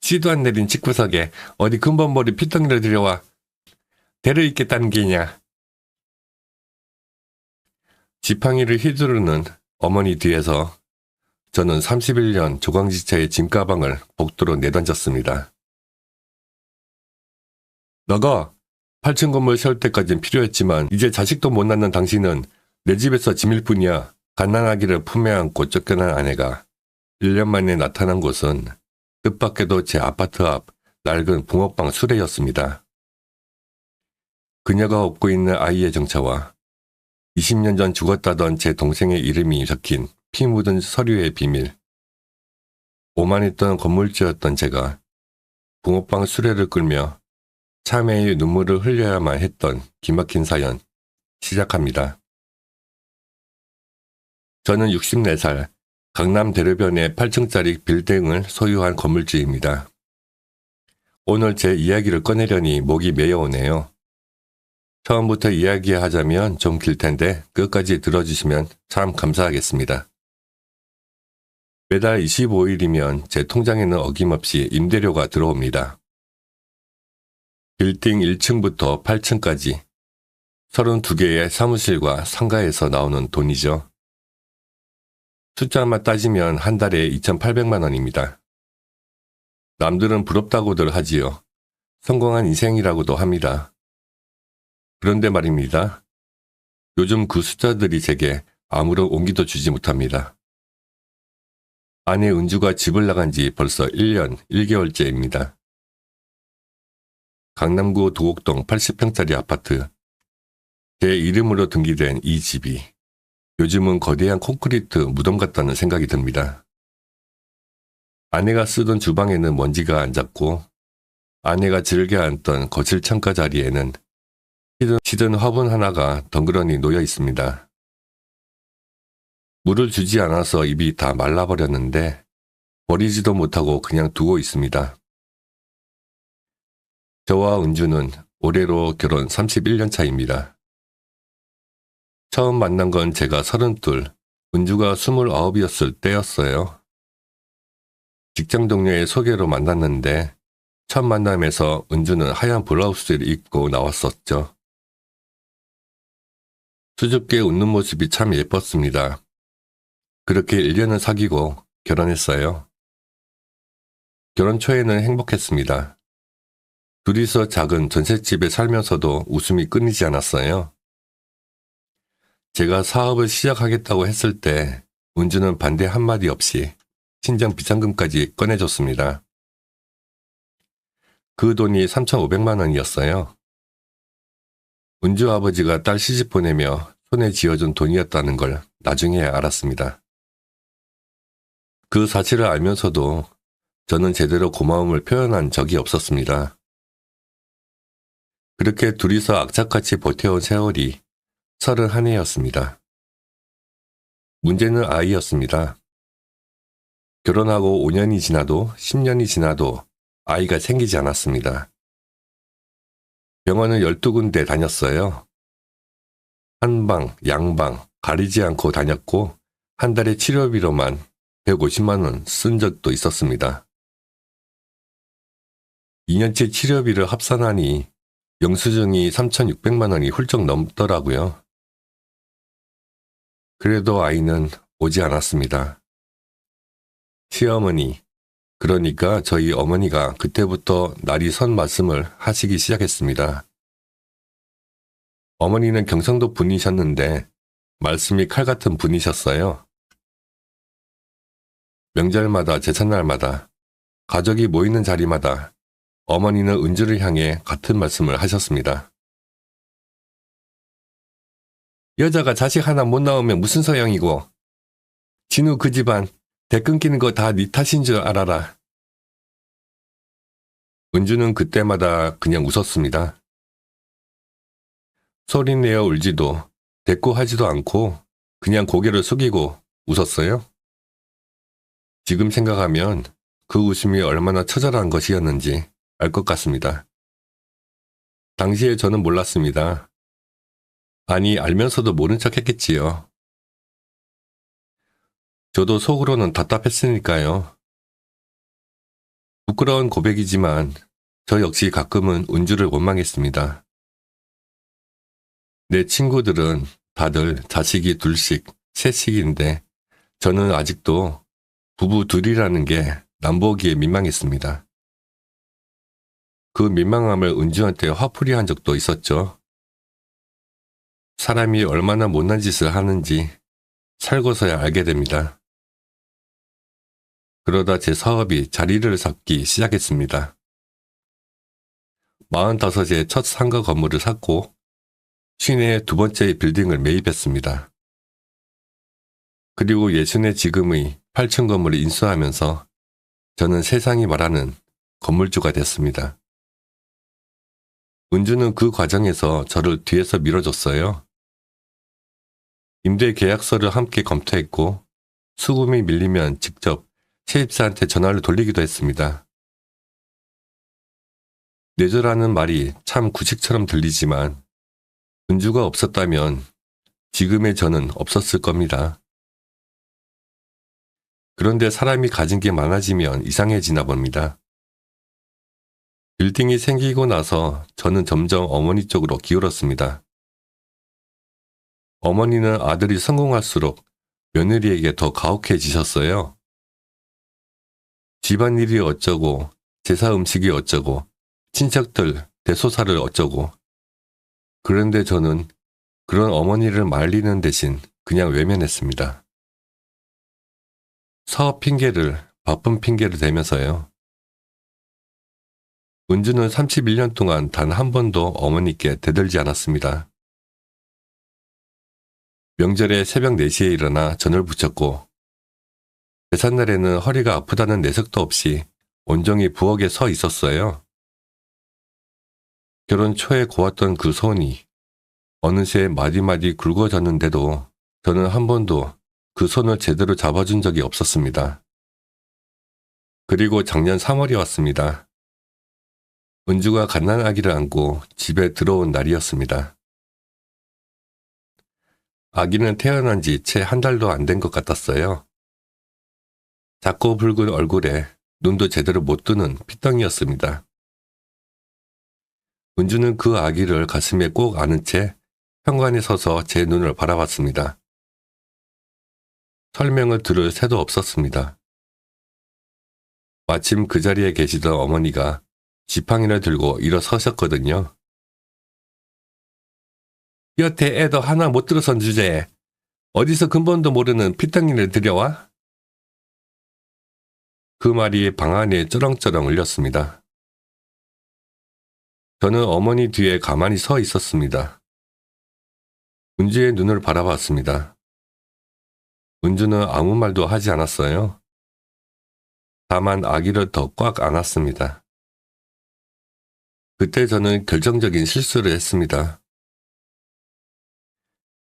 씨도 안 내린 집구석에 어디 근본머리 피덩이를 들여와 대를 잇겠다는 게냐. 지팡이를 휘두르는 어머니 뒤에서 저는 31년 조강지차의 짐가방을 복도로 내던졌습니다. 너가 8층 건물 세울 때까진 필요했지만 이제 자식도 못 낳는 당신은 내 집에서 짐일 뿐이야. 갓난아기를 품에 안고 쫓겨난 아내가 1년 만에 나타난 곳은 뜻밖에도 제 아파트 앞 낡은 붕어빵 수레였습니다. 그녀가 업고 있는 아이의 정체와 20년 전 죽었다던 제 동생의 이름이 적힌 피 묻은 서류의 비밀. 오만했던 건물주였던 제가 붕어빵 수레를 끌며 참회의 눈물을 흘려야만 했던 기막힌 사연 시작합니다. 저는 64살 강남 대로변의 8층짜리 빌딩을 소유한 건물주입니다. 오늘 제 이야기를 꺼내려니 목이 메어오네요. 처음부터 이야기하자면 좀 길 텐데 끝까지 들어주시면 참 감사하겠습니다. 매달 25일이면 제 통장에는 어김없이 임대료가 들어옵니다. 빌딩 1층부터 8층까지 32개의 사무실과 상가에서 나오는 돈이죠. 숫자만 따지면 한 달에 2,800만 원입니다. 남들은 부럽다고들 하지요. 성공한 인생이라고도 합니다. 그런데 말입니다. 요즘 그 숫자들이 제게 아무런 온기도 주지 못합니다. 아내 은주가 집을 나간 지 벌써 1년 1개월째입니다. 강남구 도곡동 80평짜리 아파트. 제 이름으로 등기된 이 집이 요즘은 거대한 콘크리트 무덤 같다는 생각이 듭니다. 아내가 쓰던 주방에는 먼지가 앉았고 아내가 즐겨 앉던 거실 창가 자리에는 시든 화분 하나가 덩그러니 놓여 있습니다. 물을 주지 않아서 입이 다 말라버렸는데 버리지도 못하고 그냥 두고 있습니다. 저와 은주는 올해로 결혼 31년 차입니다. 처음 만난 건 제가 32, 은주가 29이었을 때였어요. 직장 동료의 소개로 만났는데 첫 만남에서 은주는 하얀 블라우스를 입고 나왔었죠. 수줍게 웃는 모습이 참 예뻤습니다. 그렇게 1년을 사귀고 결혼했어요. 결혼 초에는 행복했습니다. 둘이서 작은 전셋집에 살면서도 웃음이 끊이지 않았어요. 제가 사업을 시작하겠다고 했을 때 은주는 반대 한마디 없이 친정 비상금까지 꺼내줬습니다. 그 돈이 3,500만 원이었어요. 은주 아버지가 딸 시집 보내며 손에 쥐어준 돈이었다는 걸 나중에 알았습니다. 그 사실을 알면서도 저는 제대로 고마움을 표현한 적이 없었습니다. 그렇게 둘이서 악착같이 버텨온 세월이 31해였습니다. 문제는 아이였습니다. 결혼하고 5년이 지나도 10년이 지나도 아이가 생기지 않았습니다. 병원을 12군데 다녔어요. 한방, 양방 가리지 않고 다녔고 한 달에 치료비로만 150만 원 쓴 적도 있었습니다. 2년째 치료비를 합산하니 영수증이 3,600만 원이 훌쩍 넘더라고요. 그래도 아이는 오지 않았습니다. 시어머니, 그러니까 저희 어머니가 그때부터 날이 선 말씀을 하시기 시작했습니다. 어머니는 경상도 분이셨는데 말씀이 칼 같은 분이셨어요. 명절마다 제삿날마다 가족이 모이는 자리마다 어머니는 은주를 향해 같은 말씀을 하셨습니다. 여자가 자식 하나 못 낳으면 무슨 소용이고 진우 그 집안 대 끊기는 거 다 네 탓인 줄 알아라. 은주는 그때마다 그냥 웃었습니다. 소리내어 울지도 대꾸하지도 않고 그냥 고개를 숙이고 웃었어요. 지금 생각하면 그 웃음이 얼마나 처절한 것이었는지 알 것 같습니다. 당시에 저는 몰랐습니다. 아니, 알면서도 모른 척 했겠지요. 저도 속으로는 답답했으니까요. 부끄러운 고백이지만 저 역시 가끔은 은주를 원망했습니다. 내 친구들은 다들 자식이 둘씩, 셋씩인데 저는 아직도 부부 둘이라는 게 남보기에 민망했습니다. 그 민망함을 은주한테 화풀이한 적도 있었죠. 사람이 얼마나 못난 짓을 하는지 살고서야 알게 됩니다. 그러다 제 사업이 자리를 잡기 시작했습니다. 45에 첫 상가 건물을 샀고 시내에 두 번째 빌딩을 매입했습니다. 그리고 예순에 지금의 8층 건물을 인수하면서 저는 세상이 말하는 건물주가 됐습니다. 은주는 그 과정에서 저를 뒤에서 밀어줬어요. 임대 계약서를 함께 검토했고 수금이 밀리면 직접 세입자한테 전화를 돌리기도 했습니다. 내조라는 말이 참 구식처럼 들리지만 은주가 없었다면 지금의 저는 없었을 겁니다. 그런데 사람이 가진 게 많아지면 이상해지나 봅니다. 빌딩이 생기고 나서 저는 점점 어머니 쪽으로 기울었습니다. 어머니는 아들이 성공할수록 며느리에게 더 가혹해지셨어요. 집안일이 어쩌고, 제사 음식이 어쩌고, 친척들 대소사를 어쩌고. 그런데 저는 그런 어머니를 말리는 대신 그냥 외면했습니다. 사업 핑계를 바쁜 핑계를 대면서요. 은주는 31년 동안 단 한 번도 어머니께 대들지 않았습니다. 명절에 새벽 4시에 일어나 전을 부쳤고 제삿날에는 허리가 아프다는 내색도 없이 온종일 부엌에 서 있었어요. 결혼 초에 고왔던 그 손이 어느새 마디마디 굵어졌는데도 저는 한 번도 그 손을 제대로 잡아준 적이 없었습니다. 그리고 작년 3월이 왔습니다. 은주가 갓난아기를 안고 집에 들어온 날이었습니다. 아기는 태어난 지 채 한 달도 안 된 것 같았어요. 작고 붉은 얼굴에 눈도 제대로 못 뜨는 피덩이였습니다. 은주는 그 아기를 가슴에 꼭 안은 채 현관에 서서 제 눈을 바라봤습니다. 설명을 들을 새도 없었습니다. 마침 그 자리에 계시던 어머니가 지팡이를 들고 일어서셨거든요. 여태 애도 하나 못 들어선 주제에 어디서 근본도 모르는 피덩이를 들여와? 그 말이 방 안에 쩌렁쩌렁 울렸습니다. 저는 어머니 뒤에 가만히 서 있었습니다. 은주의 눈을 바라봤습니다. 은주는 아무 말도 하지 않았어요. 다만 아기를 더 꽉 안았습니다. 그때 저는 결정적인 실수를 했습니다.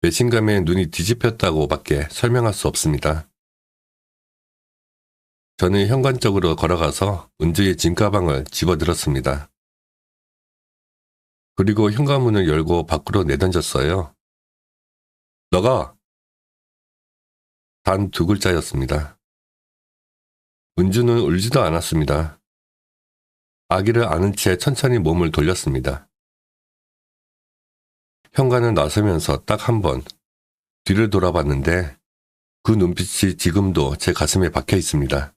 배신감에 눈이 뒤집혔다고밖에 설명할 수 없습니다. 저는 현관 쪽으로 걸어가서 은주의 짐가방을 집어들었습니다. 그리고 현관문을 열고 밖으로 내던졌어요. 너가! 단 2글자였습니다. 은주는 울지도 않았습니다. 아기를 안은 채 천천히 몸을 돌렸습니다. 현관을 나서면서 딱 한 번 뒤를 돌아봤는데 그 눈빛이 지금도 제 가슴에 박혀 있습니다.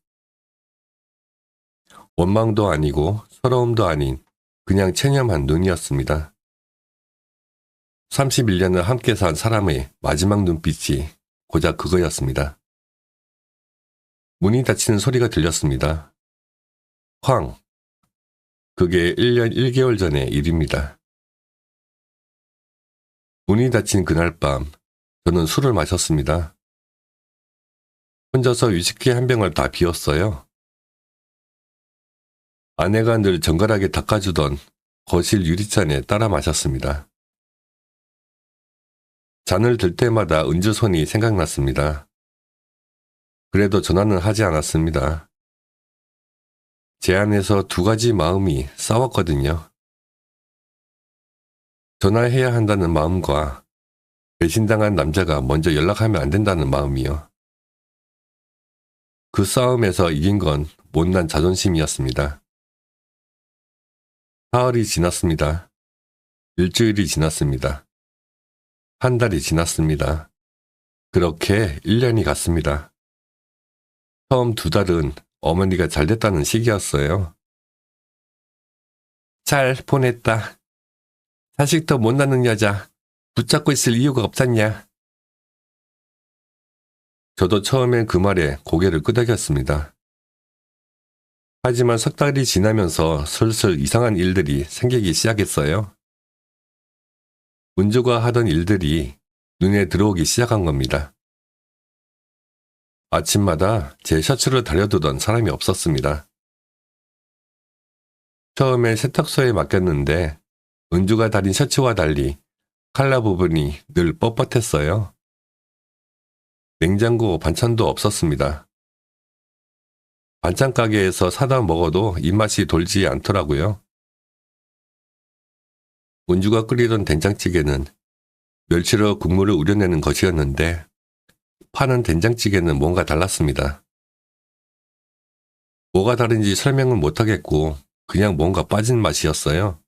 원망도 아니고 서러움도 아닌 그냥 체념한 눈이었습니다. 31년을 함께 산 사람의 마지막 눈빛이 고작 그거였습니다. 문이 닫히는 소리가 들렸습니다. 쾅! 그게 1년 1개월 전의 일입니다. 문이 닫힌 그날 밤 저는 술을 마셨습니다. 혼자서 위스키 한 병을 다 비웠어요. 아내가 늘 정갈하게 닦아주던 거실 유리잔에 따라 마셨습니다. 잔을 들 때마다 은주 손이 생각났습니다. 그래도 전화는 하지 않았습니다. 제 안에서 2가지 마음이 싸웠거든요. 전화해야 한다는 마음과 배신당한 남자가 먼저 연락하면 안 된다는 마음이요. 그 싸움에서 이긴 건 못난 자존심이었습니다. 사흘이 지났습니다. 일주일이 지났습니다. 한 달이 지났습니다. 그렇게 1년이 갔습니다. 처음 2달은 어머니가 잘 됐다는 시기였어요. 잘 보냈다. 자식도 못 낳는 여자 붙잡고 있을 이유가 없었냐? 저도 처음엔 그 말에 고개를 끄덕였습니다. 하지만 3달이 지나면서 슬슬 이상한 일들이 생기기 시작했어요. 은주가 하던 일들이 눈에 들어오기 시작한 겁니다. 아침마다 제 셔츠를 다려두던 사람이 없었습니다. 처음에 세탁소에 맡겼는데 은주가 다린 셔츠와 달리 칼라 부분이 늘 뻣뻣했어요. 냉장고 반찬도 없었습니다. 반찬 가게에서 사다 먹어도 입맛이 돌지 않더라고요. 은주가 끓이던 된장찌개는 멸치로 국물을 우려내는 것이었는데 파는 된장찌개는 뭔가 달랐습니다. 뭐가 다른지 설명은 못하겠고 그냥 뭔가 빠진 맛이었어요.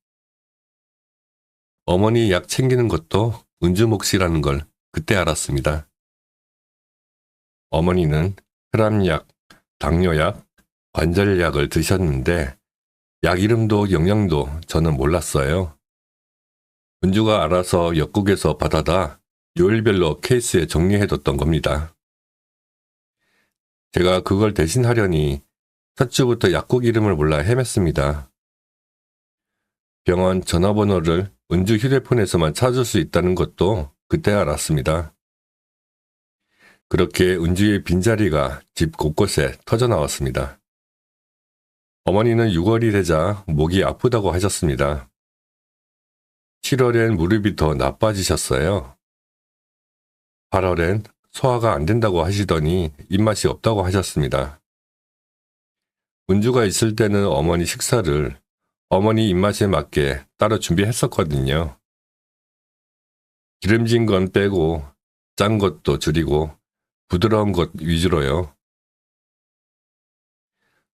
어머니 약 챙기는 것도 은주 몫이라는 걸 그때 알았습니다. 어머니는 혈압약, 당뇨약, 관절약을 드셨는데 약 이름도 영양도 저는 몰랐어요. 은주가 알아서 약국에서 받아다 요일별로 케이스에 정리해뒀던 겁니다. 제가 그걸 대신하려니 첫 주부터 약국 이름을 몰라 헤맸습니다. 병원 전화번호를 은주 휴대폰에서만 찾을 수 있다는 것도 그때 알았습니다. 그렇게 은주의 빈자리가 집 곳곳에 터져나왔습니다. 어머니는 6월이 되자 목이 아프다고 하셨습니다. 7월엔 무릎이 더 나빠지셨어요. 8월엔 소화가 안 된다고 하시더니 입맛이 없다고 하셨습니다. 은주가 있을 때는 어머니 식사를 어머니 입맛에 맞게 따로 준비했었거든요. 기름진 건 빼고 짠 것도 줄이고 부드러운 것 위주로요.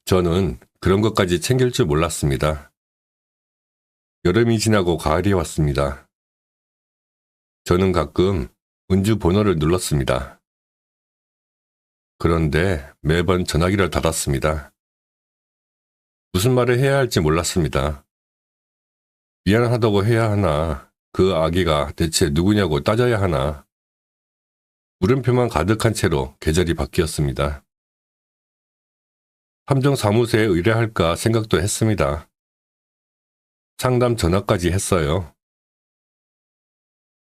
저는 그런 것까지 챙길 줄 몰랐습니다. 여름이 지나고 가을이 왔습니다. 저는 가끔 은주 번호를 눌렀습니다. 그런데 매번 전화기를 닫았습니다. 무슨 말을 해야 할지 몰랐습니다. 미안하다고 해야 하나, 그 아기가 대체 누구냐고 따져야 하나. 물음표만 가득한 채로 계절이 바뀌었습니다. 함정사무소에 의뢰할까 생각도 했습니다. 상담 전화까지 했어요.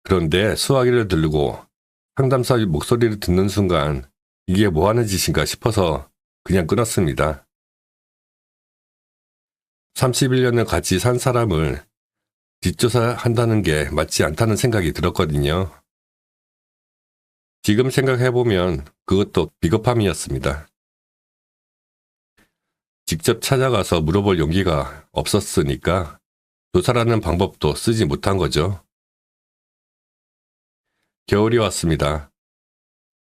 그런데 수화기를 들고 상담사 목소리를 듣는 순간 이게 뭐하는 짓인가 싶어서 그냥 끊었습니다. 31년을 같이 산 사람을 뒷조사한다는 게 맞지 않다는 생각이 들었거든요. 지금 생각해보면 그것도 비겁함이었습니다. 직접 찾아가서 물어볼 용기가 없었으니까 조사라는 방법도 쓰지 못한 거죠. 겨울이 왔습니다.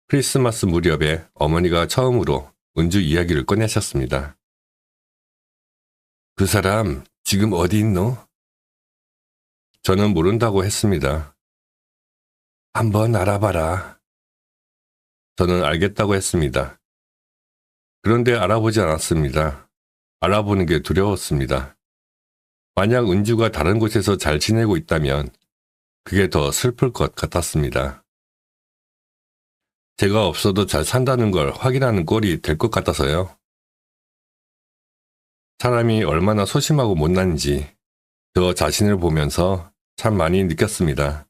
크리스마스 무렵에 어머니가 처음으로 은주 이야기를 꺼내셨습니다. 그 사람 지금 어디 있노? 저는 모른다고 했습니다. 한번 알아봐라. 저는 알겠다고 했습니다. 그런데 알아보지 않았습니다. 알아보는 게 두려웠습니다. 만약 은주가 다른 곳에서 잘 지내고 있다면 그게 더 슬플 것 같았습니다. 제가 없어도 잘 산다는 걸 확인하는 꼴이 될 것 같아서요. 사람이 얼마나 소심하고 못난지 저 자신을 보면서 참 많이 느꼈습니다.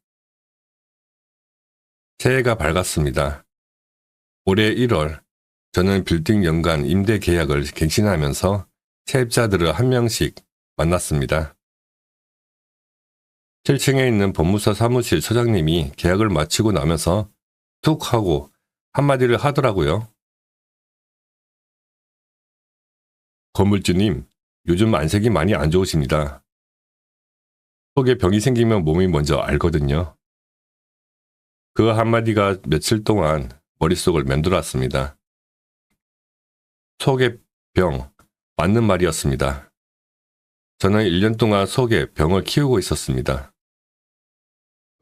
새해가 밝았습니다. 올해 1월 저는 빌딩 연간 임대 계약을 갱신하면서 세입자들을 한 명씩 만났습니다. 7층에 있는 법무사 사무실 소장님이 계약을 마치고 나면서 툭 하고 한마디를 하더라고요. 건물주님, 요즘 안색이 많이 안 좋으십니다. 속에 병이 생기면 몸이 먼저 알거든요. 그 한마디가 며칠 동안 머릿속을 맴돌았습니다. 속에 병, 맞는 말이었습니다. 저는 1년 동안 속에 병을 키우고 있었습니다.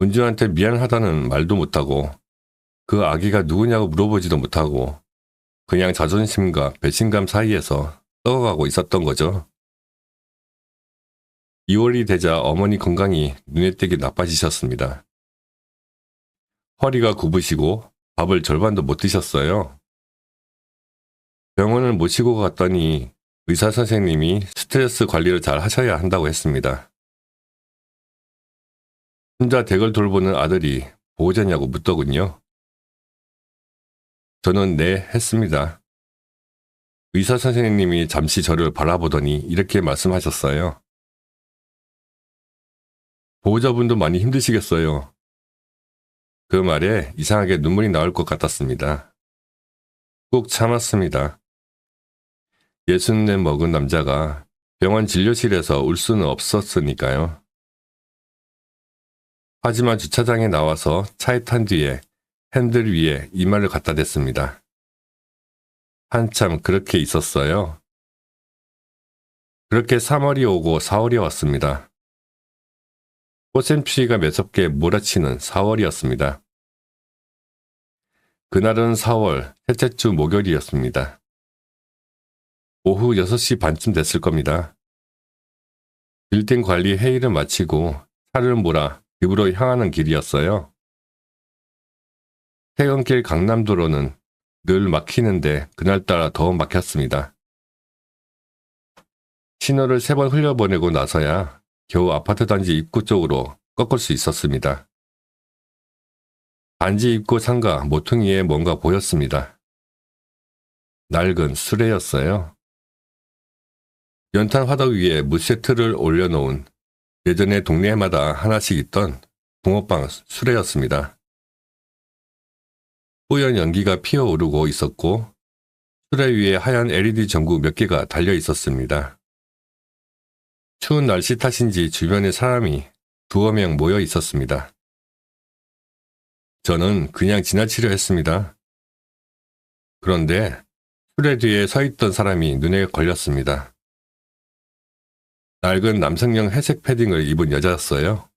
은주한테 미안하다는 말도 못하고 그 아기가 누구냐고 물어보지도 못하고 그냥 자존심과 배신감 사이에서 썩어가고 있었던 거죠. 2월이 되자 어머니 건강이 눈에 띄게 나빠지셨습니다. 허리가 굽으시고 밥을 절반도 못 드셨어요. 병원을 모시고 갔더니 의사 선생님이 스트레스 관리를 잘 하셔야 한다고 했습니다. 혼자 댁을 돌보는 아들이 보호자냐고 묻더군요. 저는 네 했습니다. 의사 선생님이 잠시 저를 바라보더니 이렇게 말씀하셨어요. 보호자분도 많이 힘드시겠어요. 그 말에 이상하게 눈물이 나올 것 같았습니다. 꾹 참았습니다. 64 먹은 남자가 병원 진료실에서 울 수는 없었으니까요. 하지만 주차장에 나와서 차에 탄 뒤에 핸들 위에 이마를 갖다 댔습니다. 한참 그렇게 있었어요. 그렇게 3월이 오고 4월이 왔습니다. 꽃샘추위가 매섭게 몰아치는 4월이었습니다. 그날은 4월 셋째 주 목요일이었습니다. 오후 6시 반쯤 됐을 겁니다. 빌딩 관리 회의를 마치고 차를 몰아 집으로 향하는 길이었어요. 퇴근길 강남도로는 늘 막히는데 그날따라 더 막혔습니다. 신호를 3번 흘려보내고 나서야 겨우 아파트 단지 입구 쪽으로 꺾을 수 있었습니다. 단지 입구 상가 모퉁이에 뭔가 보였습니다. 낡은 수레였어요. 연탄 화덕 위에 무쇠틀을 올려놓은 예전에 동네마다 하나씩 있던 붕어빵 수레였습니다. 뿌연 연기가 피어오르고 있었고 수레 위에 하얀 LED 전구 몇 개가 달려 있었습니다. 추운 날씨 탓인지 주변에 사람이 두어 명 모여 있었습니다. 저는 그냥 지나치려 했습니다. 그런데 수레 뒤에 서 있던 사람이 눈에 걸렸습니다. 낡은 남성용 회색 패딩을 입은 여자였어요.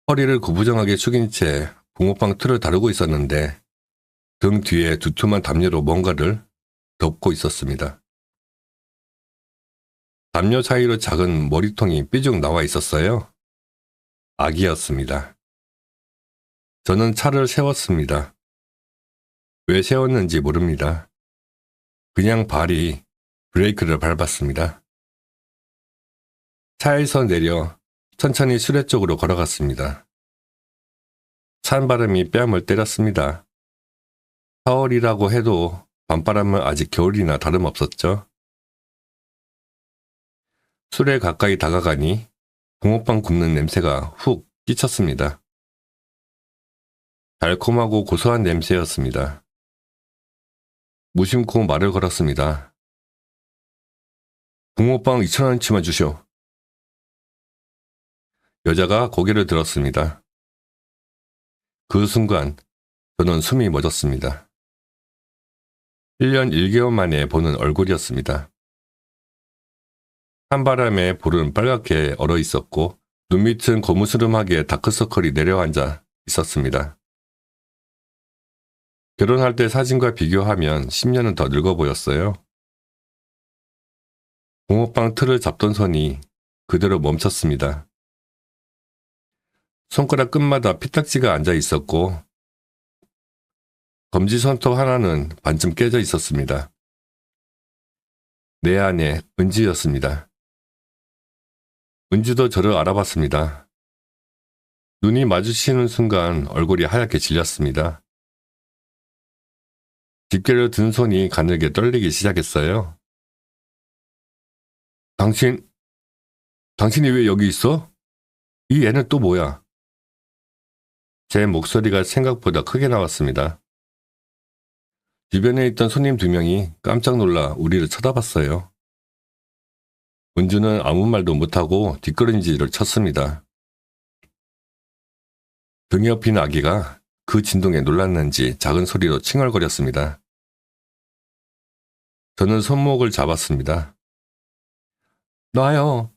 허리를 구부정하게 숙인 채 붕어빵 틀을 다루고 있었는데 등 뒤에 두툼한 담요로 뭔가를 덮고 있었습니다. 담요 사이로 작은 머리통이 삐죽 나와 있었어요. 아기였습니다. 저는 차를 세웠습니다. 왜 세웠는지 모릅니다. 그냥 발이 브레이크를 밟았습니다. 차에서 내려 천천히 수레 쪽으로 걸어갔습니다. 찬 바람이 뺨을 때렸습니다. 4월이라고 해도 밤바람은 아직 겨울이나 다름없었죠. 수레 가까이 다가가니 붕어빵 굽는 냄새가 훅 끼쳤습니다. 달콤하고 고소한 냄새였습니다. 무심코 말을 걸었습니다. 붕어빵 2,000원치만 주시오. 여자가 고개를 들었습니다. 그 순간 저는 숨이 멎었습니다. 1년 1개월 만에 보는 얼굴이었습니다. 한바람에 볼은 빨갛게 얼어 있었고 눈밑은 고무스름하게 다크서클이 내려앉아 있었습니다. 결혼할 때 사진과 비교하면 10년은 더 늙어 보였어요. 붕어빵 틀을 잡던 손이 그대로 멈췄습니다. 손가락 끝마다 피딱지가 앉아 있었고 검지손톱 하나는 반쯤 깨져 있었습니다. 내 안에 은주였습니다. 은주도 저를 알아봤습니다. 눈이 마주치는 순간 얼굴이 하얗게 질렸습니다. 집게를 든 손이 가늘게 떨리기 시작했어요. 당신이 왜 여기 있어? 이 애는 또 뭐야? 제 목소리가 생각보다 크게 나왔습니다. 주변에 있던 손님 2명이 깜짝 놀라 우리를 쳐다봤어요. 은주는 아무 말도 못하고 뒷걸음질을 쳤습니다. 등에 업힌 아기가 그 진동에 놀랐는지 작은 소리로 칭얼거렸습니다. 저는 손목을 잡았습니다. 놔요.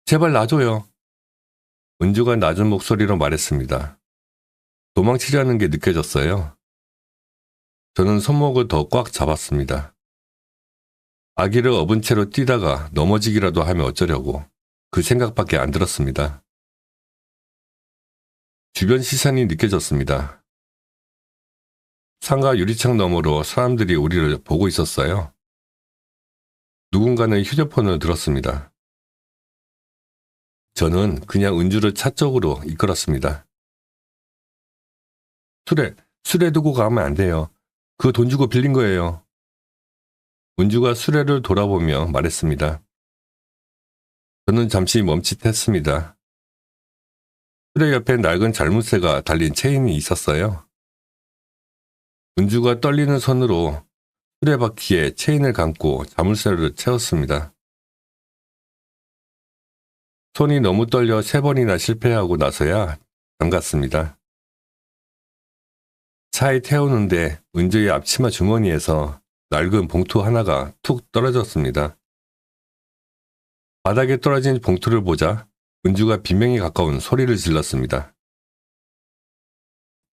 제발 놔줘요. 은주가 낮은 목소리로 말했습니다. 도망치려는 게 느껴졌어요. 저는 손목을 더 꽉 잡았습니다. 아기를 업은 채로 뛰다가 넘어지기라도 하면 어쩌려고 그 생각밖에 안 들었습니다. 주변 시선이 느껴졌습니다. 상가 유리창 너머로 사람들이 우리를 보고 있었어요. 누군가는 휴대폰을 들었습니다. 저는 그냥 은주를 차 쪽으로 이끌었습니다. 수레 두고 가면 안 돼요. 그거 돈 주고 빌린 거예요. 은주가 수레를 돌아보며 말했습니다. 저는 잠시 멈칫했습니다. 수레 옆에 낡은 자물쇠가 달린 체인이 있었어요. 은주가 떨리는 손으로 수레바퀴에 체인을 감고 자물쇠를 채웠습니다. 손이 너무 떨려 3번이나 실패하고 나서야 잠갔습니다. 차에 태우는데 은주의 앞치마 주머니에서 낡은 봉투 하나가 툭 떨어졌습니다. 바닥에 떨어진 봉투를 보자 은주가 비명에 가까운 소리를 질렀습니다.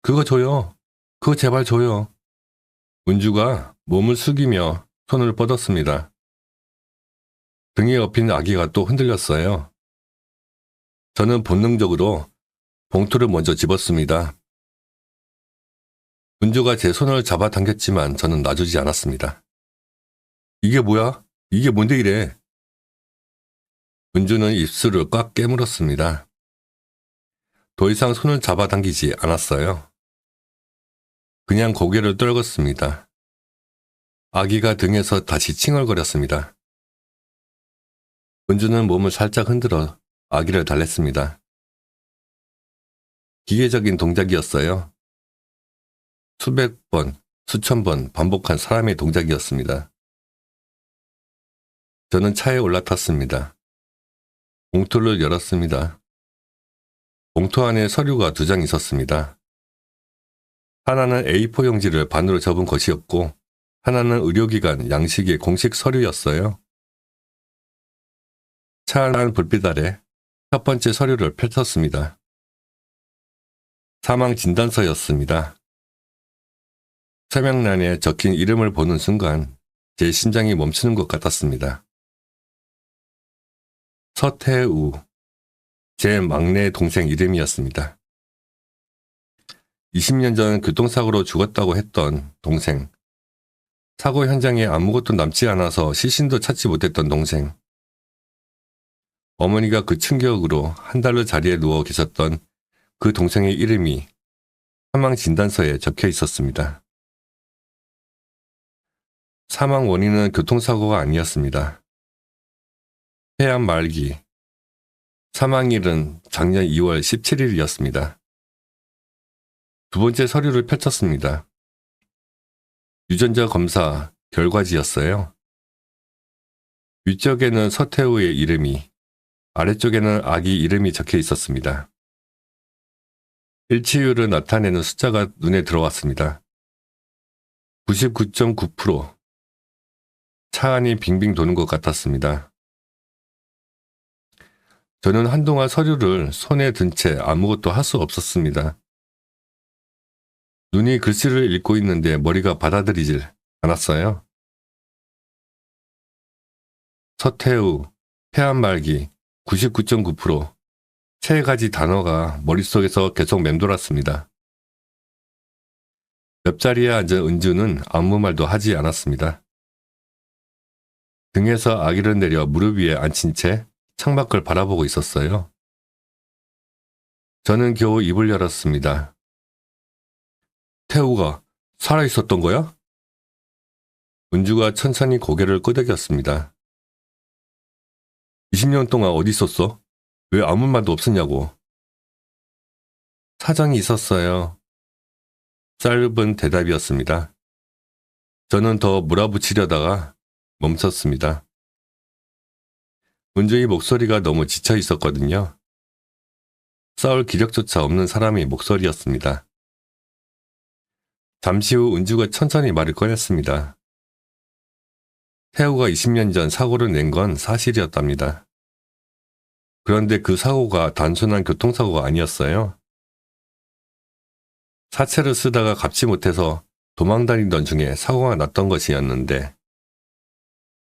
그거 줘요. 그거 제발 줘요. 은주가 몸을 숙이며 손을 뻗었습니다. 등에 업힌 아기가 또 흔들렸어요. 저는 본능적으로 봉투를 먼저 집었습니다. 은주가 제 손을 잡아당겼지만 저는 놔주지 않았습니다. 이게 뭐야? 이게 뭔데 이래? 은주는 입술을 꽉 깨물었습니다. 더 이상 손을 잡아당기지 않았어요. 그냥 고개를 떨궜습니다. 아기가 등에서 다시 칭얼거렸습니다. 은주는 몸을 살짝 흔들어 아기를 달랬습니다. 기계적인 동작이었어요. 수백 번, 수천 번 반복한 사람의 동작이었습니다. 저는 차에 올라탔습니다. 봉투를 열었습니다. 봉투 안에 서류가 2장 있었습니다. 하나는 A4 용지를 반으로 접은 것이었고 하나는 의료기관 양식의 공식 서류였어요. 차 안 불빛 아래 첫 번째 서류를 펼쳤습니다. 사망 진단서였습니다. 서명란에 적힌 이름을 보는 순간 제 심장이 멈추는 것 같았습니다. 서태우, 제 막내 동생 이름이었습니다. 20년 전 교통사고로 죽었다고 했던 동생, 사고 현장에 아무것도 남지 않아서 시신도 찾지 못했던 동생, 어머니가 그 충격으로 한 달을 자리에 누워 계셨던 그 동생의 이름이 사망 진단서에 적혀 있었습니다. 사망 원인은 교통사고가 아니었습니다. 폐암 말기, 사망일은 작년 2월 17일이었습니다. 2번째 서류를 펼쳤습니다. 유전자 검사 결과지였어요. 위쪽에는 서태우의 이름이, 아래쪽에는 아기 이름이 적혀 있었습니다. 일치율을 나타내는 숫자가 눈에 들어왔습니다. 99.9%. 차 안이 빙빙 도는 것 같았습니다. 저는 한동안 서류를 손에 든 채 아무것도 할 수 없었습니다. 눈이 글씨를 읽고 있는데 머리가 받아들이질 않았어요. 서태우, 폐암 말기, 99.9%. 3가지 단어가 머릿속에서 계속 맴돌았습니다. 옆자리에 앉은 은주는 아무 말도 하지 않았습니다. 등에서 아기를 내려 무릎 위에 앉힌 채 창밖을 바라보고 있었어요. 저는 겨우 입을 열었습니다. 태우가 살아있었던 거야? 은주가 천천히 고개를 끄덕였습니다. 20년 동안 어디 있었어? 왜 아무 말도 없었냐고. 사정이 있었어요. 짧은 대답이었습니다. 저는 더 몰아붙이려다가 멈췄습니다. 은주의 목소리가 너무 지쳐 있었거든요. 싸울 기력조차 없는 사람의 목소리였습니다. 잠시 후 은주가 천천히 말을 꺼냈습니다. 태우가 20년 전 사고를 낸 건 사실이었답니다. 그런데 그 사고가 단순한 교통사고가 아니었어요. 사채를 쓰다가 갚지 못해서 도망다니던 중에 사고가 났던 것이었는데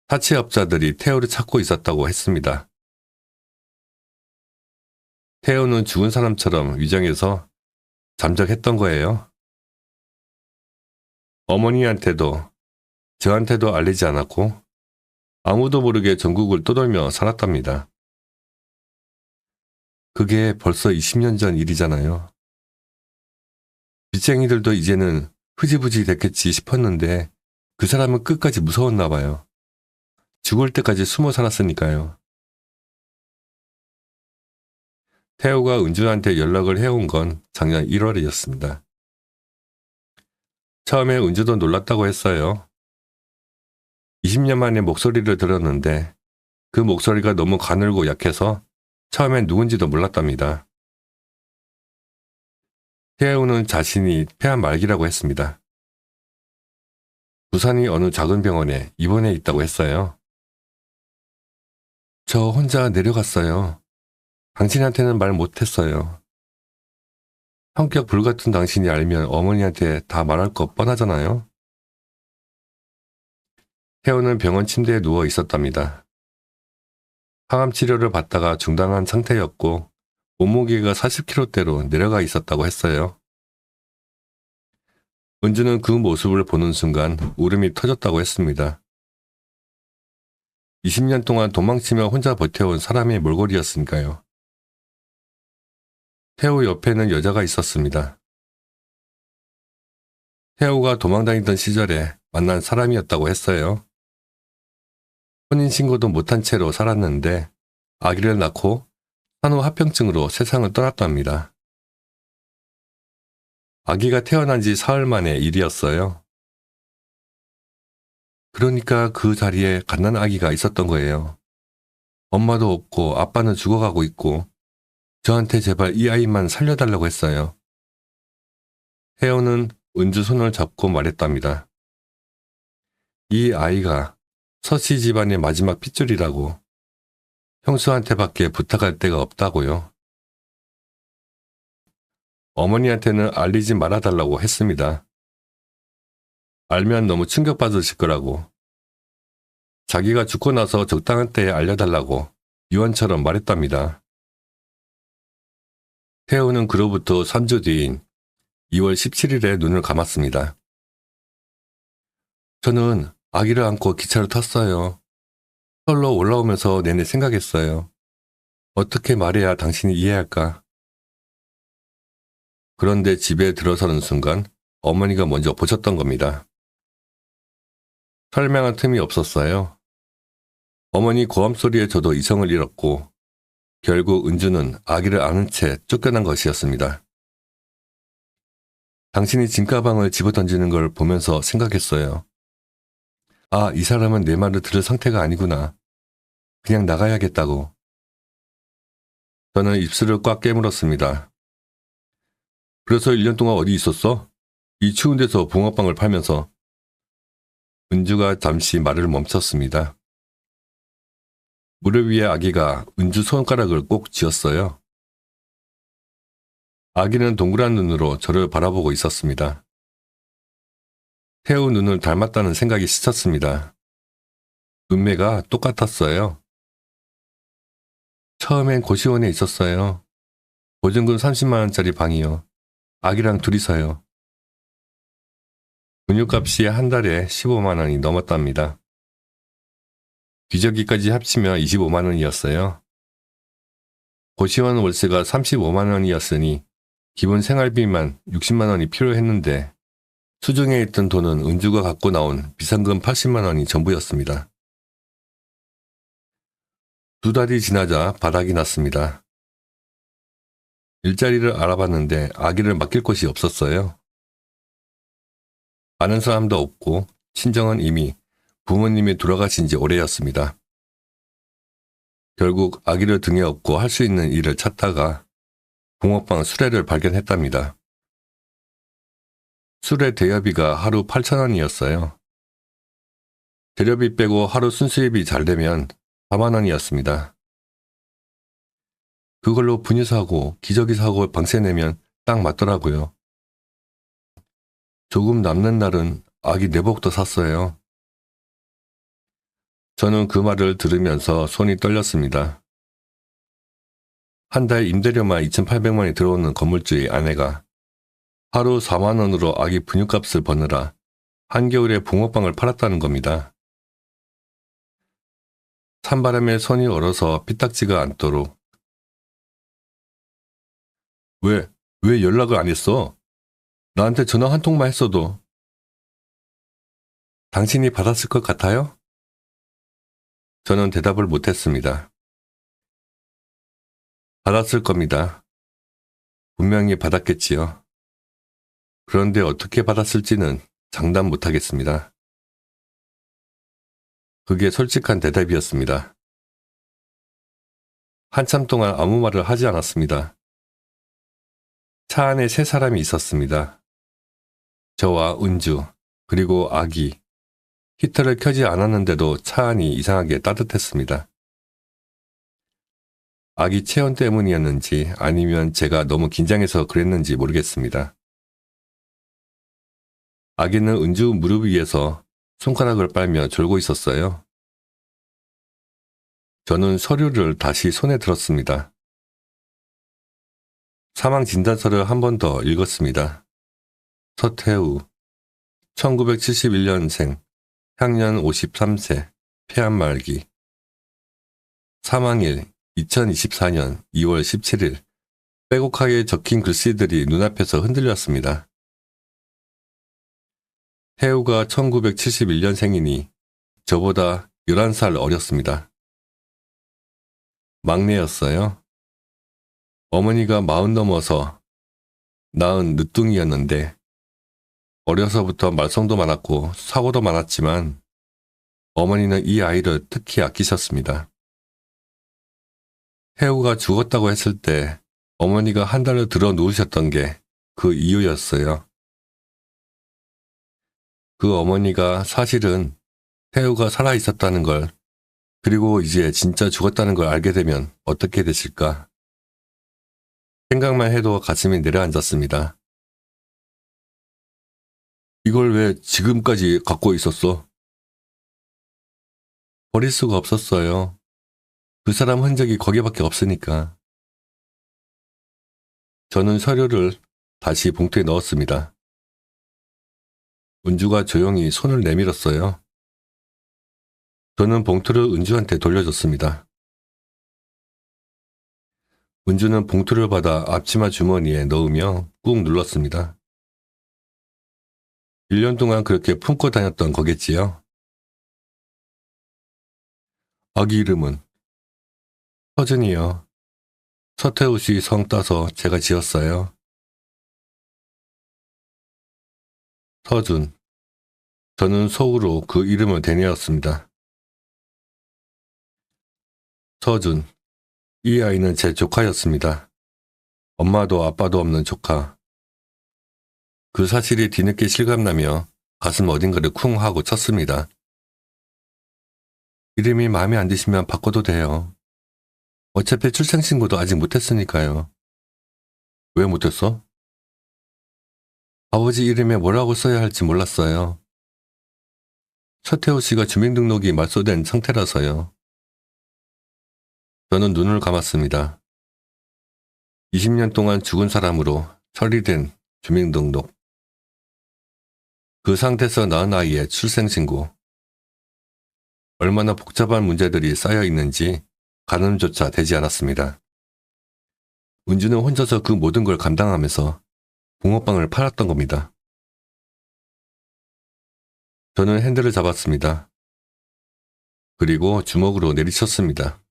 사채업자들이 태우를 찾고 있었다고 했습니다. 태우는 죽은 사람처럼 위장해서 잠적했던 거예요. 어머니한테도 저한테도 알리지 않았고 아무도 모르게 전국을 떠돌며 살았답니다. 그게 벌써 20년 전 일이잖아요. 빚쟁이들도 이제는 흐지부지 됐겠지 싶었는데 그 사람은 끝까지 무서웠나 봐요. 죽을 때까지 숨어 살았으니까요. 태우가 은주한테 연락을 해온 건 작년 1월이었습니다. 처음에 은주도 놀랐다고 했어요. 20년 만에 목소리를 들었는데 그 목소리가 너무 가늘고 약해서 처음엔 누군지도 몰랐답니다. 태우는 자신이 폐암 말기라고 했습니다. 부산이 어느 작은 병원에 입원해 있다고 했어요. 저 혼자 내려갔어요. 당신한테는 말 못했어요. 성격 불같은 당신이 알면 어머니한테 다 말할 거 뻔하잖아요. 태우는 병원 침대에 누워 있었답니다. 항암 치료를 받다가 중단한 상태였고 몸무게가 40kg대로 내려가 있었다고 했어요. 은주는 그 모습을 보는 순간 울음이 터졌다고 했습니다. 20년 동안 도망치며 혼자 버텨온 사람의 몰골이었으니까요. 태우 옆에는 여자가 있었습니다. 태우가 도망다니던 시절에 만난 사람이었다고 했어요. 혼인신고도 못한 채로 살았는데 아기를 낳고 산후합병증으로 세상을 떠났답니다. 아기가 태어난 지 사흘 만의 일이었어요. 그러니까 그 자리에 갓난아기가 있었던 거예요. 엄마도 없고 아빠는 죽어가고 있고 저한테 제발 이 아이만 살려달라고 했어요. 태우는 은주 손을 잡고 말했답니다. 이 아이가 서씨 집안의 마지막 핏줄이라고 형수한테밖에 부탁할 데가 없다고요. 어머니한테는 알리지 말아달라고 했습니다. 알면 너무 충격받으실 거라고. 자기가 죽고 나서 적당한 때에 알려달라고 유언처럼 말했답니다. 태우는 그로부터 3주 뒤인 2월 17일에 눈을 감았습니다. 저는 아기를 안고 기차를 탔어요. 서울로 올라오면서 내내 생각했어요. 어떻게 말해야 당신이 이해할까? 그런데 집에 들어서는 순간 어머니가 먼저 보셨던 겁니다. 설명할 틈이 없었어요. 어머니 고함 소리에 저도 이성을 잃었고 결국 은주는 아기를 안은 채 쫓겨난 것이었습니다. 당신이 짐가방을 집어던지는 걸 보면서 생각했어요. 아, 이 사람은 내 말을 들을 상태가 아니구나. 그냥 나가야겠다고. 저는 입술을 꽉 깨물었습니다. 그래서 1년 동안 어디 있었어? 이 추운 데서 붕어빵을 팔면서. 은주가 잠시 말을 멈췄습니다. 무릎 위에 아기가 은주 손가락을 꼭 쥐었어요. 아기는 동그란 눈으로 저를 바라보고 있었습니다. 태우 눈을 닮았다는 생각이 스쳤습니다. 눈매가 똑같았어요. 처음엔 고시원에 있었어요. 보증금 30만 원짜리 방이요. 아기랑 둘이서요. 분유값이 한 달에 15만 원이 넘었답니다. 기저귀까지 합치면 25만 원이었어요. 고시원 월세가 35만 원이었으니 기본 생활비만 60만 원이 필요했는데 수중에 있던 돈은 은주가 갖고 나온 비상금 80만 원이 전부였습니다. 2달이 지나자 바닥이 났습니다. 일자리를 알아봤는데 아기를 맡길 곳이 없었어요. 아는 사람도 없고 친정은 이미 부모님이 돌아가신 지 오래였습니다. 결국 아기를 등에 업고 할 수 있는 일을 찾다가 붕어빵 수레를 발견했답니다. 수레 대여비가 하루 8,000원이었어요. 재료비 빼고 하루 순수입이 잘 되면 4만 원이었습니다. 그걸로 분유 사고 기저귀 사고 방세 내면 딱 맞더라고요. 조금 남는 날은 아기 내복도 샀어요. 저는 그 말을 들으면서 손이 떨렸습니다. 한 달 임대료만 2,800원이 들어오는 건물주의 아내가 하루 4만 원으로 아기 분유값을 버느라 한겨울에 붕어빵을 팔았다는 겁니다. 찬바람에 손이 얼어서 피딱지가 않도록 왜 연락을 안 했어? 나한테 전화 한 통만 했어도. 당신이 받았을 것 같아요? 저는 대답을 못했습니다. 받았을 겁니다. 분명히 받았겠지요. 그런데 어떻게 받았을지는 장담 못하겠습니다. 그게 솔직한 대답이었습니다. 한참 동안 아무 말을 하지 않았습니다. 차 안에 3사람이 있었습니다. 저와 은주, 그리고 아기. 히터를 켜지 않았는데도 차 안이 이상하게 따뜻했습니다. 아기 체온 때문이었는지 아니면 제가 너무 긴장해서 그랬는지 모르겠습니다. 아기는 은주 무릎 위에서 손가락을 빨며 졸고 있었어요. 저는 서류를 다시 손에 들었습니다. 사망 진단서를 한 번 더 읽었습니다. 서태우, 1971년생, 향년 53세, 폐암 말기. 사망일 2024년 2월 17일. 빼곡하게 적힌 글씨들이 눈앞에서 흔들렸습니다. 태우가 1971년생이니 저보다 11살 어렸습니다. 막내였어요. 어머니가 40 넘어서 낳은 늦둥이였는데 어려서부터 말썽도 많았고 사고도 많았지만 어머니는 이 아이를 특히 아끼셨습니다. 태우가 죽었다고 했을 때 어머니가 한 달을 들어 누우셨던 게 그 이유였어요. 그 어머니가 사실은 태우가 살아있었다는 걸, 그리고 이제 진짜 죽었다는 걸 알게 되면 어떻게 되실까? 생각만 해도 가슴이 내려앉았습니다. 이걸 왜 지금까지 갖고 있었어? 버릴 수가 없었어요. 그 사람 흔적이 거기밖에 없으니까. 저는 서류를 다시 봉투에 넣었습니다. 은주가 조용히 손을 내밀었어요. 저는 봉투를 은주한테 돌려줬습니다. 은주는 봉투를 받아 앞치마 주머니에 넣으며 꾹 눌렀습니다. 1년 동안 그렇게 품고 다녔던 거겠지요? 아기 이름은? 서준이요. 서태우 씨 성 따서 제가 지었어요. 서준. 저는 속으로 그 이름을 되뇌었습니다. 서준. 이 아이는 제 조카였습니다. 엄마도 아빠도 없는 조카. 그 사실이 뒤늦게 실감나며 가슴 어딘가를 쿵 하고 쳤습니다. 이름이 마음에 안 드시면 바꿔도 돼요. 어차피 출생신고도 아직 못했으니까요. 왜 못했어? 아버지 이름에 뭐라고 써야 할지 몰랐어요. 서태우 씨가 주민등록이 말소된 상태라서요. 저는 눈을 감았습니다. 20년 동안 죽은 사람으로 처리된 주민등록. 그 상태에서 낳은 아이의 출생신고. 얼마나 복잡한 문제들이 쌓여 있는지 가늠조차 되지 않았습니다. 은주는 혼자서 그 모든 걸 감당하면서 붕어빵을 팔았던 겁니다. 저는 핸들을 잡았습니다. 그리고 주먹으로 내리쳤습니다.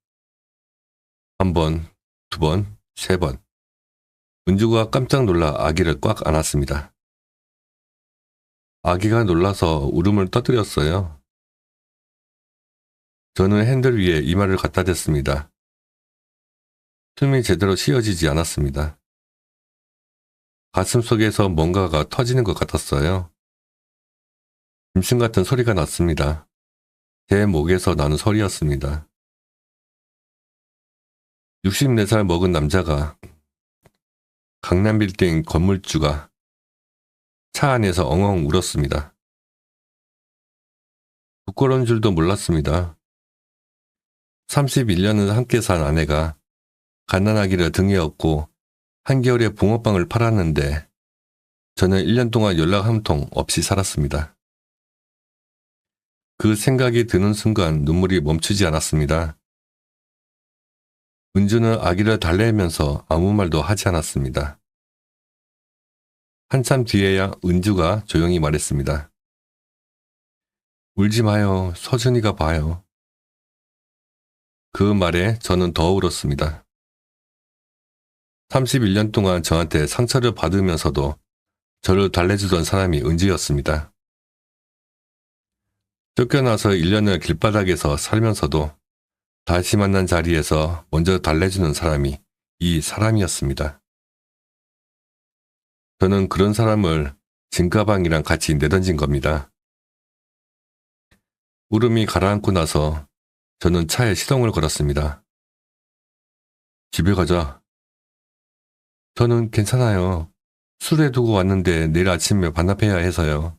1번, 2번, 3번. 은주가 깜짝 놀라 아기를 꽉 안았습니다. 아기가 놀라서 울음을 터뜨렸어요. 저는 핸들 위에 이마를 갖다 댔습니다. 숨이 제대로 쉬어지지 않았습니다. 가슴속에서 뭔가가 터지는 것 같았어요. 짐승 같은 소리가 났습니다. 제 목에서 나는 소리였습니다. 64살 먹은 남자가 강남빌딩 건물주가 차 안에서 엉엉 울었습니다. 부끄러운 줄도 몰랐습니다. 31년을 함께 산 아내가 가난하기를 등에 업고 한겨울에 붕어빵을 팔았는데 저는 1년 동안 연락 한 통 없이 살았습니다. 그 생각이 드는 순간 눈물이 멈추지 않았습니다. 은주는 아기를 달래면서 아무 말도 하지 않았습니다. 한참 뒤에야 은주가 조용히 말했습니다. 울지 마요. 서준이가 봐요. 그 말에 저는 더 울었습니다. 31년 동안 저한테 상처를 받으면서도 저를 달래주던 사람이 은주였습니다. 쫓겨나서 1년을 길바닥에서 살면서도 다시 만난 자리에서 먼저 달래주는 사람이 이 사람이었습니다. 저는 그런 사람을 짐가방이랑 같이 내던진 겁니다. 울음이 가라앉고 나서 저는 차에 시동을 걸었습니다. 집에 가자. 저는 괜찮아요. 술에 두고 왔는데 내일 아침에 반납해야 해서요.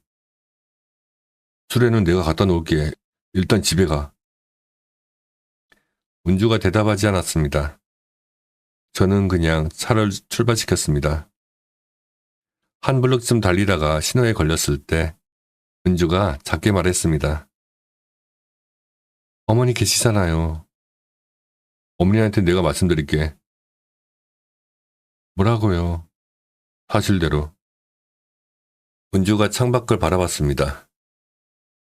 술에는 내가 갖다 놓을게. 일단 집에 가. 은주가 대답하지 않았습니다. 저는 그냥 차를 출발시켰습니다. 한 블럭쯤 달리다가 신호에 걸렸을 때 은주가 작게 말했습니다. 어머니 계시잖아요. 어머니한테 내가 말씀드릴게. 뭐라고요? 사실대로. 은주가 창밖을 바라봤습니다.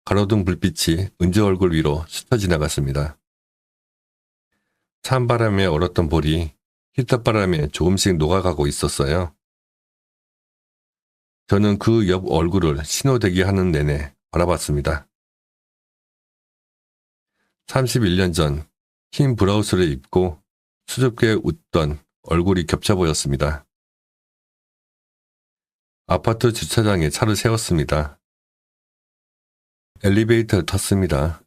가로등 불빛이 은주 얼굴 위로 스쳐 지나갔습니다. 찬바람에 얼었던 볼이 히터바람에 조금씩 녹아가고 있었어요. 저는 그 옆 얼굴을 신호대기 하는 내내 바라봤습니다. 31년 전 흰 브라우스를 입고 수줍게 웃던 얼굴이 겹쳐 보였습니다. 아파트 주차장에 차를 세웠습니다. 엘리베이터를 탔습니다.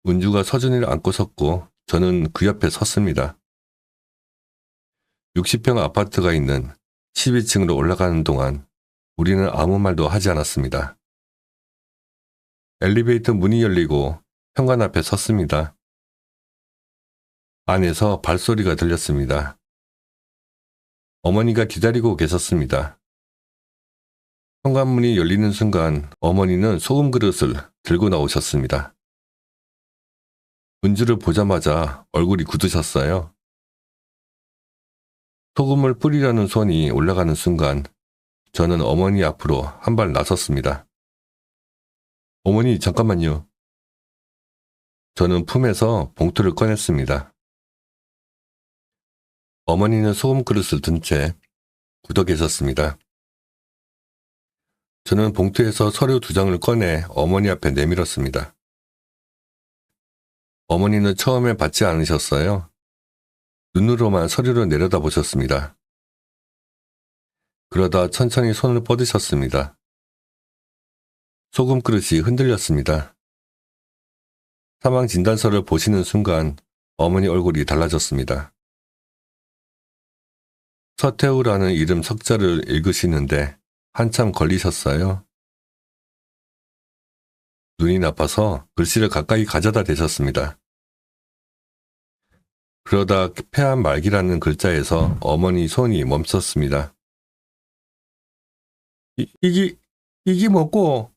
은주가 서준이를 안고 섰고 저는 그 옆에 섰습니다. 60평 아파트가 있는 12층으로 올라가는 동안 우리는 아무 말도 하지 않았습니다. 엘리베이터 문이 열리고 현관 앞에 섰습니다. 안에서 발소리가 들렸습니다. 어머니가 기다리고 계셨습니다. 현관문이 열리는 순간 어머니는 소금 그릇을 들고 나오셨습니다. 은주를 보자마자 얼굴이 굳으셨어요. 소금을 뿌리려는 손이 올라가는 순간 저는 어머니 앞으로 한 발 나섰습니다. 어머니 잠깐만요. 저는 품에서 봉투를 꺼냈습니다. 어머니는 소금 그릇을 든 채 굳어 계셨습니다. 저는 봉투에서 서류 2장을 꺼내 어머니 앞에 내밀었습니다. 어머니는 처음에 받지 않으셨어요. 눈으로만 서류를 내려다보셨습니다. 그러다 천천히 손을 뻗으셨습니다. 소금 그릇이 흔들렸습니다. 사망 진단서를 보시는 순간 어머니 얼굴이 달라졌습니다. 서태우라는 이름 석자를 읽으시는데 한참 걸리셨어요. 눈이 나빠서 글씨를 가까이 가져다 대셨습니다. 그러다 폐암 말기라는 글자에서 어머니 손이 멈췄습니다. 이게 뭐고?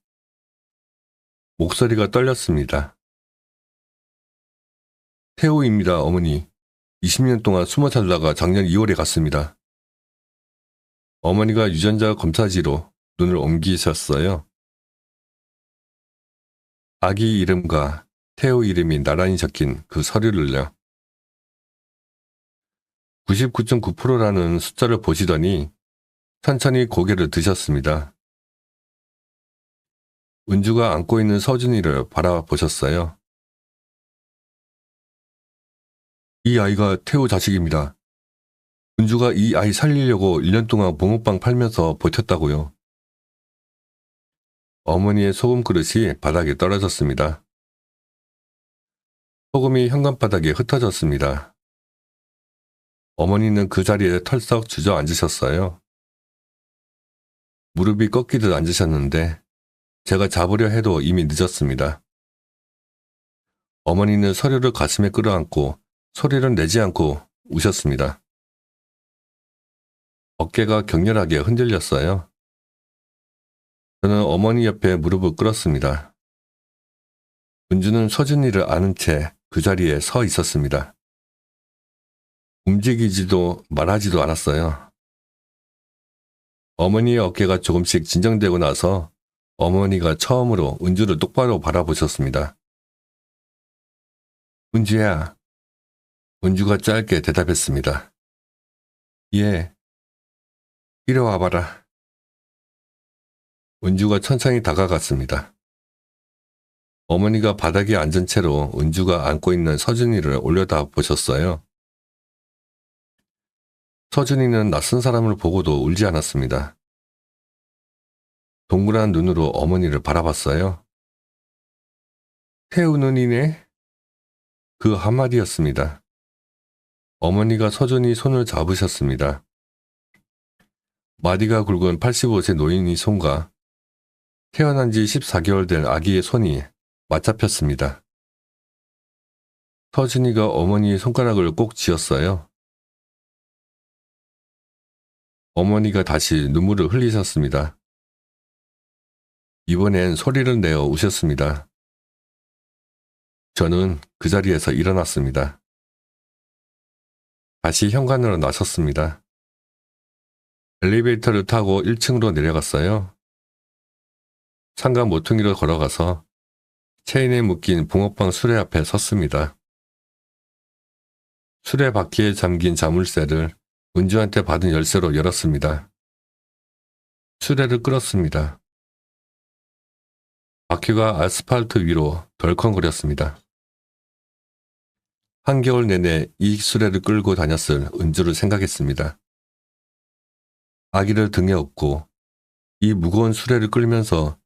목소리가 떨렸습니다. 태우입니다, 어머니. 20년 동안 숨어 살다가 작년 2월에 갔습니다. 어머니가 유전자 검사지로 눈을 옮기셨어요. 아기 이름과 태우 이름이 나란히 적힌 그 서류를요. 99.9%라는 숫자를 보시더니 천천히 고개를 드셨습니다. 은주가 안고 있는 서준이를 바라보셨어요. 이 아이가 태우 자식입니다. 은주가 이 아이 살리려고 1년 동안 붕어빵 팔면서 버텼다고요. 어머니의 소금 그릇이 바닥에 떨어졌습니다. 소금이 현관바닥에 흩어졌습니다. 어머니는 그 자리에 털썩 주저앉으셨어요. 무릎이 꺾이듯 앉으셨는데 제가 잡으려 해도 이미 늦었습니다. 어머니는 서류를 가슴에 끌어안고 소리를 내지 않고 우셨습니다. 어깨가 격렬하게 흔들렸어요. 저는 어머니 옆에 무릎을 꿇었습니다. 은주는 서준이를 아는 채 그 자리에 서 있었습니다. 움직이지도 말하지도 않았어요. 어머니의 어깨가 조금씩 진정되고 나서 어머니가 처음으로 은주를 똑바로 바라보셨습니다. 은주야. 은주가 짧게 대답했습니다. 예. 이리 와봐라. 은주가 천천히 다가갔습니다. 어머니가 바닥에 앉은 채로 은주가 안고 있는 서준이를 올려다 보셨어요. 서준이는 낯선 사람을 보고도 울지 않았습니다. 동그란 눈으로 어머니를 바라봤어요. 태우는이네? 그 한마디였습니다. 어머니가 서준이 손을 잡으셨습니다. 마디가 굵은 85세 노인의 손과 태어난 지 14개월 된 아기의 손이 맞잡혔습니다. 서준이가 어머니의 손가락을 꼭 쥐었어요. 어머니가 다시 눈물을 흘리셨습니다. 이번엔 소리를 내어 우셨습니다. 저는 그 자리에서 일어났습니다. 다시 현관으로 나섰습니다. 엘리베이터를 타고 1층으로 내려갔어요. 상가 모퉁이로 걸어가서 체인에 묶인 붕어빵 수레 앞에 섰습니다. 수레 바퀴에 잠긴 자물쇠를 은주한테 받은 열쇠로 열었습니다. 수레를 끌었습니다. 바퀴가 아스팔트 위로 덜컹거렸습니다. 한겨울 내내 이 수레를 끌고 다녔을 은주를 생각했습니다. 아기를 등에 업고 이 무거운 수레를 끌면서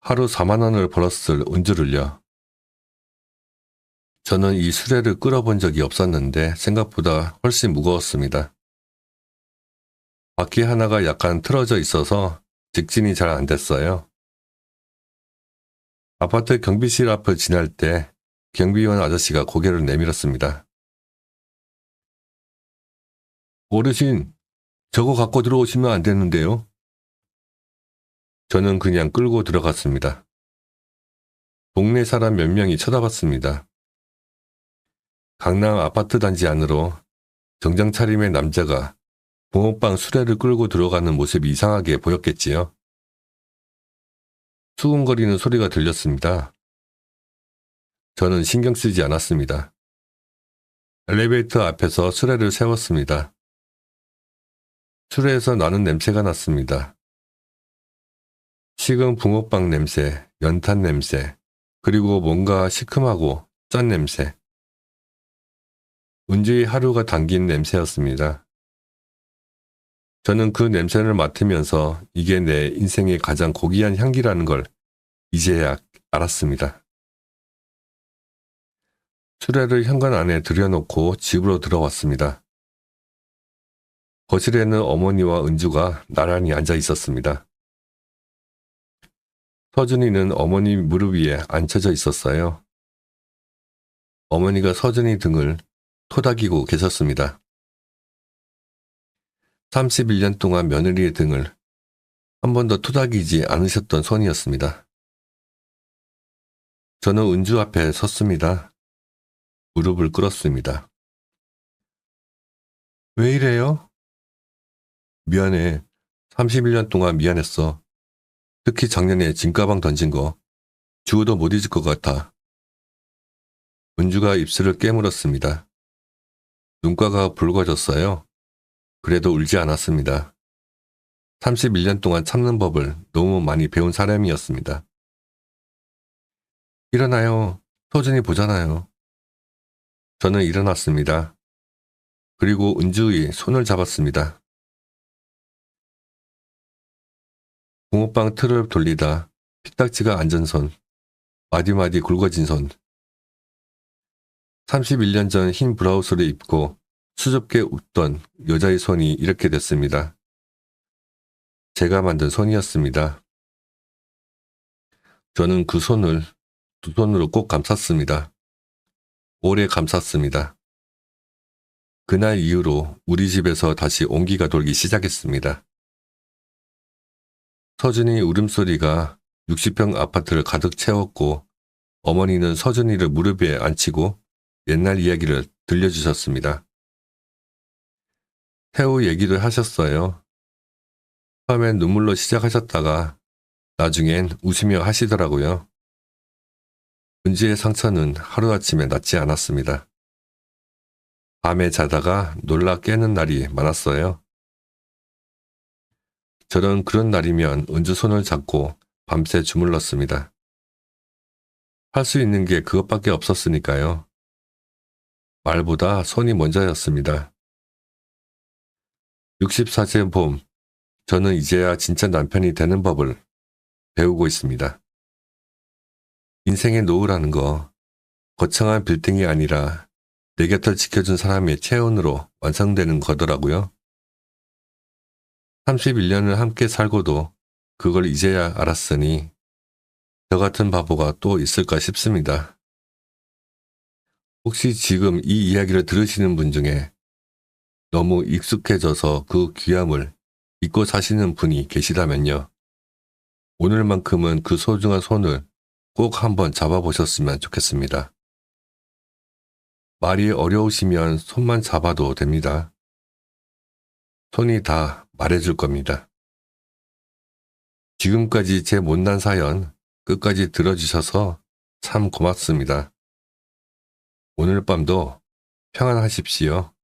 하루 4만 원을 벌었을 은주를요. 저는 이 수레를 끌어본 적이 없었는데 생각보다 훨씬 무거웠습니다. 바퀴 하나가 약간 틀어져 있어서 직진이 잘 안 됐어요. 아파트 경비실 앞을 지날 때 경비원 아저씨가 고개를 내밀었습니다. 어르신, 저거 갖고 들어오시면 안 되는데요. 저는 그냥 끌고 들어갔습니다. 동네 사람 몇 명이 쳐다봤습니다. 강남 아파트 단지 안으로 정장 차림의 남자가 붕어빵 수레를 끌고 들어가는 모습이 이상하게 보였겠지요. 수근거리는 소리가 들렸습니다. 저는 신경 쓰지 않았습니다. 엘리베이터 앞에서 수레를 세웠습니다. 수레에서 나는 냄새가 났습니다. 식은 붕어빵 냄새, 연탄 냄새, 그리고 뭔가 시큼하고 짠 냄새. 은주의 하루가 담긴 냄새였습니다. 저는 그 냄새를 맡으면서 이게 내 인생의 가장 고귀한 향기라는 걸 이제야 알았습니다. 수레를 현관 안에 들여놓고 집으로 들어왔습니다. 거실에는 어머니와 은주가 나란히 앉아 있었습니다. 서준이는 어머니 무릎 위에 앉혀져 있었어요. 어머니가 서준이 등을 토닥이고 계셨습니다. 31년 동안 며느리의 등을 한 번도 토닥이지 않으셨던 손이었습니다. 저는 은주 앞에 섰습니다. 무릎을 꿇었습니다. 왜 이래요? 미안해. 31년 동안 미안했어. 특히 작년에 짐가방 던진 거 죽어도 못 잊을 것 같아. 은주가 입술을 깨물었습니다. 눈가가 붉어졌어요. 그래도 울지 않았습니다. 31년 동안 참는 법을 너무 많이 배운 사람이었습니다. 일어나요. 서준이 보잖아요. 저는 일어났습니다. 그리고 은주의 손을 잡았습니다. 붕어빵 틀을 돌리다 피딱지가 앉은 손, 마디마디 굵어진 손. 31년 전 흰 브라우스를 입고 수줍게 웃던 여자의 손이 이렇게 됐습니다. 제가 만든 손이었습니다. 저는 그 손을 두 손으로 꼭 감쌌습니다. 오래 감쌌습니다. 그날 이후로 우리 집에서 다시 온기가 돌기 시작했습니다. 서준이 울음소리가 60평 아파트를 가득 채웠고 어머니는 서준이를 무릎에 앉히고 옛날 이야기를 들려주셨습니다. 태우 얘기도 하셨어요. 처음엔 눈물로 시작하셨다가 나중엔 웃으며 하시더라고요. 은지의 상처는 하루아침에 낫지 않았습니다. 밤에 자다가 놀라 깨는 날이 많았어요. 저는 그런 날이면 은주 손을 잡고 밤새 주물렀습니다. 할 수 있는 게 그것밖에 없었으니까요. 말보다 손이 먼저였습니다. 64세 봄, 저는 이제야 진짜 남편이 되는 법을 배우고 있습니다. 인생의 노후라는 거, 거창한 빌딩이 아니라 내 곁을 지켜준 사람의 체온으로 완성되는 거더라고요. 31년을 함께 살고도 그걸 이제야 알았으니 저 같은 바보가 또 있을까 싶습니다. 혹시 지금 이 이야기를 들으시는 분 중에 너무 익숙해져서 그 귀함을 잊고 사시는 분이 계시다면요. 오늘만큼은 그 소중한 손을 꼭 한번 잡아보셨으면 좋겠습니다. 말이 어려우시면 손만 잡아도 됩니다. 손이 다 말해줄 겁니다. 지금까지 제 못난 사연 끝까지 들어주셔서 참 고맙습니다. 오늘 밤도 평안하십시오.